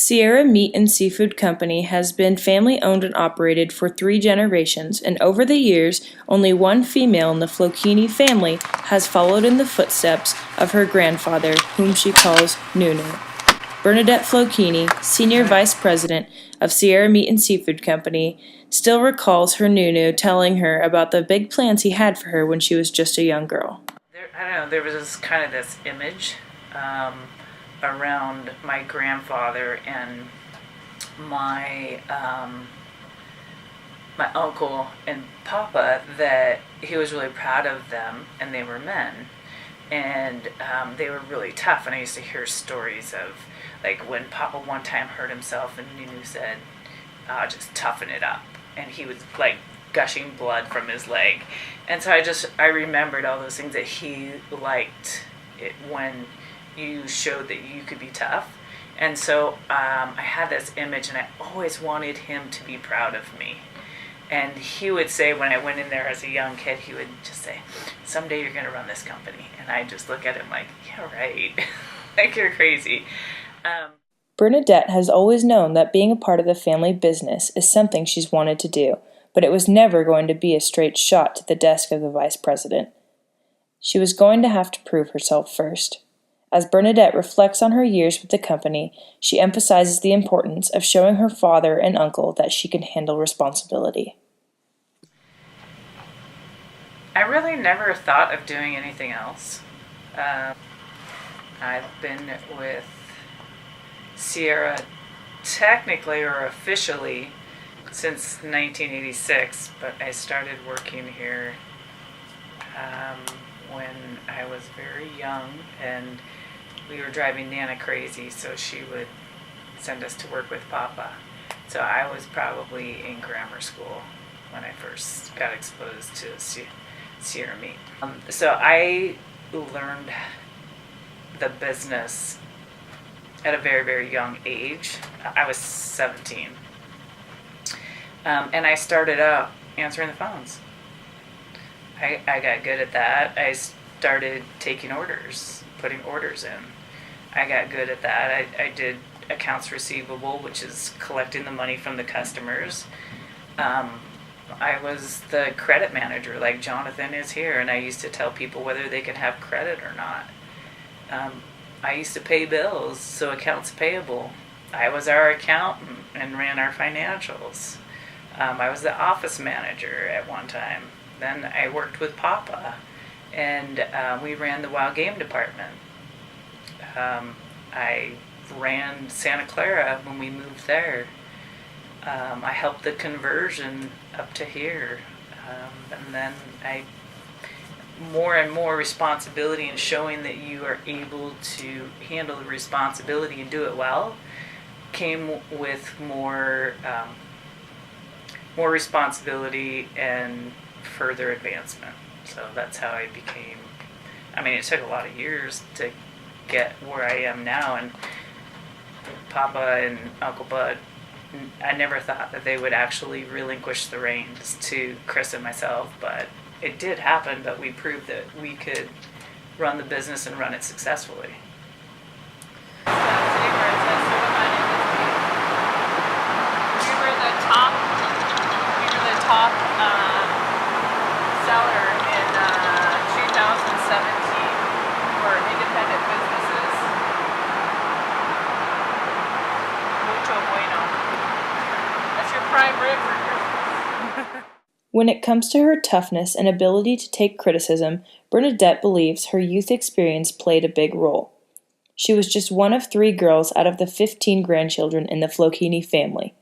Sierra Meat and Seafood Company has been family-owned and operated for 3 generations, and over the years, only one female in the Flocchini family has followed in the footsteps of her grandfather, whom she calls Nunu. Bernadette Flocchini, Senior Vice President of Sierra Meat and Seafood Company, still recalls her Nunu telling her about the big plans he had for her when she was just a young girl. I don't know, there was this image around my grandfather and my my uncle and papa, that he was really proud of them, and they were men, and they were really tough. And I used to hear stories of, like, when papa one time hurt himself and Nunu said, just toughen it up, and he was like gushing blood from his leg. And so I remembered all those things, that he liked it when you showed that you could be tough. And so I had this image, and I always wanted him to be proud of me. And he would say, when I went in there as a young kid, he would just say, someday you're going to run this company. And I just look at him like, yeah, right. Like, you're crazy. Bernadette has always known that being a part of the family business is something she's wanted to do, but it was never going to be a straight shot to the desk of the vice president. She was going to have to prove herself first. As Bernadette reflects on her years with the company, she emphasizes the importance of showing her father and uncle that she can handle responsibility. I really never thought of doing anything else. I've been with Sierra technically or officially since 1986, but I started working here when I was very young, and we were driving Nana crazy, so she would send us to work with Papa. So I was probably in grammar school when I first got exposed to Sierra Meat. So I learned the business at a very, very young age. I was 17. And I started out answering the phones. I got good at that. I started taking orders, putting orders in. I got good at that. I did accounts receivable, which is collecting the money from the customers. I was the credit manager, like Jonathan is here, and I used to tell people whether they could have credit or not. I used to pay bills, so accounts payable. I was our accountant and ran our financials. I was the office manager at one time. Then I worked with Papa, and we ran the wild game department. I ran Santa Clara when we moved there. I helped the conversion up to here. And then more and more responsibility, and showing that you are able to handle the responsibility and do it well, came with more responsibility and further advancement. So that's how I became, it took a lot of years to get where I am now, and Papa and Uncle Bud, I never thought that they would actually relinquish the reins to Chris and myself, but it did happen. But we proved that we could run the business and run it successfully. Top seller in 2017 for independent businesses. Mucho bueno. That's your prime rib for Christmas. When it comes to her toughness and ability to take criticism, Bernadette believes her youth experience played a big role. She was just one of 3 girls out of the 15 grandchildren in the Flocchini family.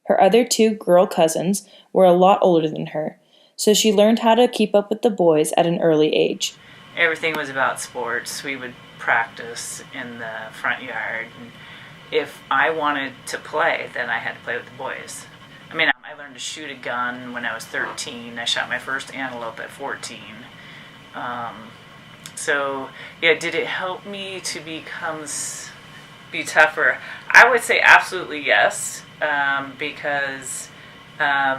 Her other 2 girl cousins were a lot older than her, so she learned how to keep up with the boys at an early age. Everything was about sports. We would practice in the front yard, and if I wanted to play, then I had to play with the boys. I learned to shoot a gun when I was 13. I shot my first antelope at 14. Did it help me to be tougher? I would say absolutely yes, because I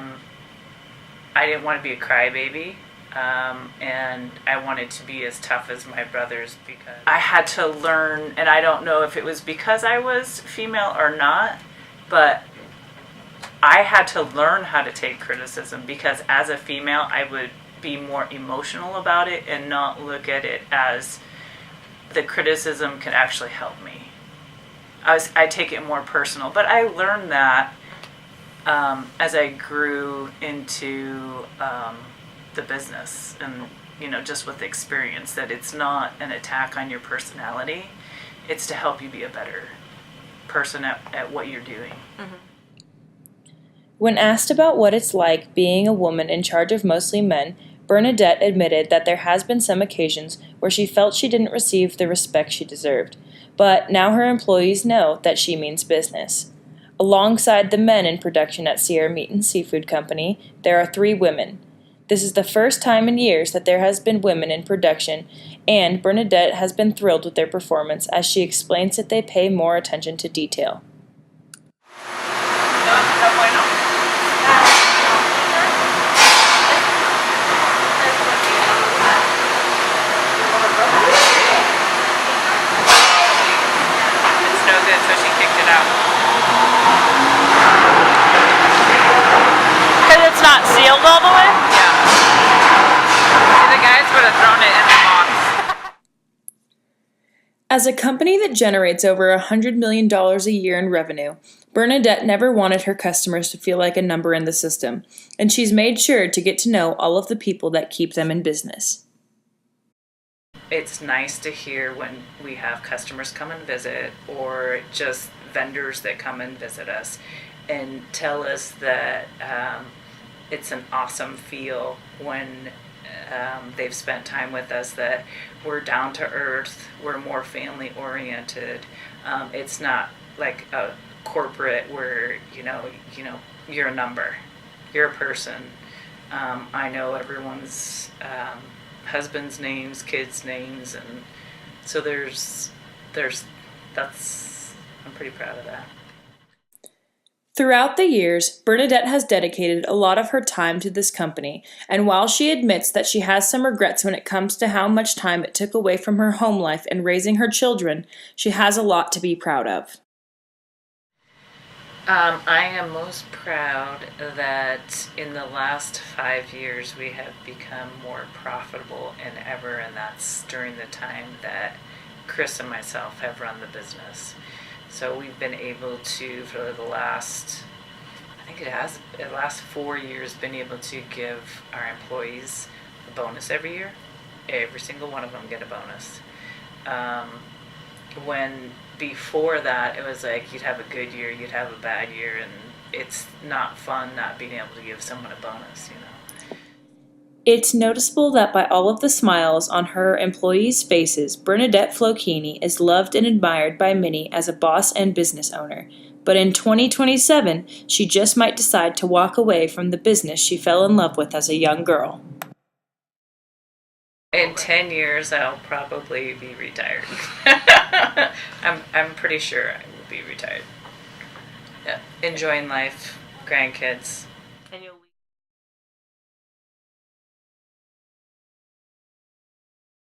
didn't want to be a crybaby. and I wanted to be as tough as my brothers because I had to learn, and I don't know if it was because I was female or not, but I had to learn how to take criticism because as a female I would be more emotional about it and not look at it as the criticism could actually help me. I take it more personal, but I learned that as I grew into the business and, just with experience, that it's not an attack on your personality. It's to help you be a better person at what you're doing. Mm-hmm. When asked about what it's like being a woman in charge of mostly men, Bernadette admitted that there has been some occasions where she felt she didn't receive the respect she deserved, but now her employees know that she means business. Alongside the men in production at Sierra Meat and Seafood Company, there are 3 women. This is the first time in years that there has been women in production, and Bernadette has been thrilled with their performance as she explains that they pay more attention to detail. Not sealed all the way? Yeah. The guys would have thrown it in the box. As a company that generates over $100 million a year in revenue, Bernadette never wanted her customers to feel like a number in the system, and she's made sure to get to know all of the people that keep them in business. It's nice to hear when we have customers come and visit, or just vendors that come and visit us and tell us that it's an awesome feel when they've spent time with us, that we're down to earth, we're more family oriented. It's not like a corporate where you're a number, you're a person. I know everyone's husband's names, kids' names, and so I'm pretty proud of that. Throughout the years, Bernadette has dedicated a lot of her time to this company, and while she admits that she has some regrets when it comes to how much time it took away from her home life and raising her children, she has a lot to be proud of. I am most proud that in the last 5 years we have become more profitable than ever, and that's during the time that Chris and myself have run the business. So we've been able to, for the last 4 years, been able to give our employees a bonus every year. Every single one of them get a bonus. When before that, it was like you'd have a good year, you'd have a bad year, and it's not fun not being able to give someone a bonus, It's noticeable that by all of the smiles on her employees' faces, Bernadette Flocchini is loved and admired by many as a boss and business owner. But in 2027, she just might decide to walk away from the business she fell in love with as a young girl. In 10 years, I'll probably be retired. I'm pretty sure I will be retired. Yeah. Enjoying life, grandkids. And you'll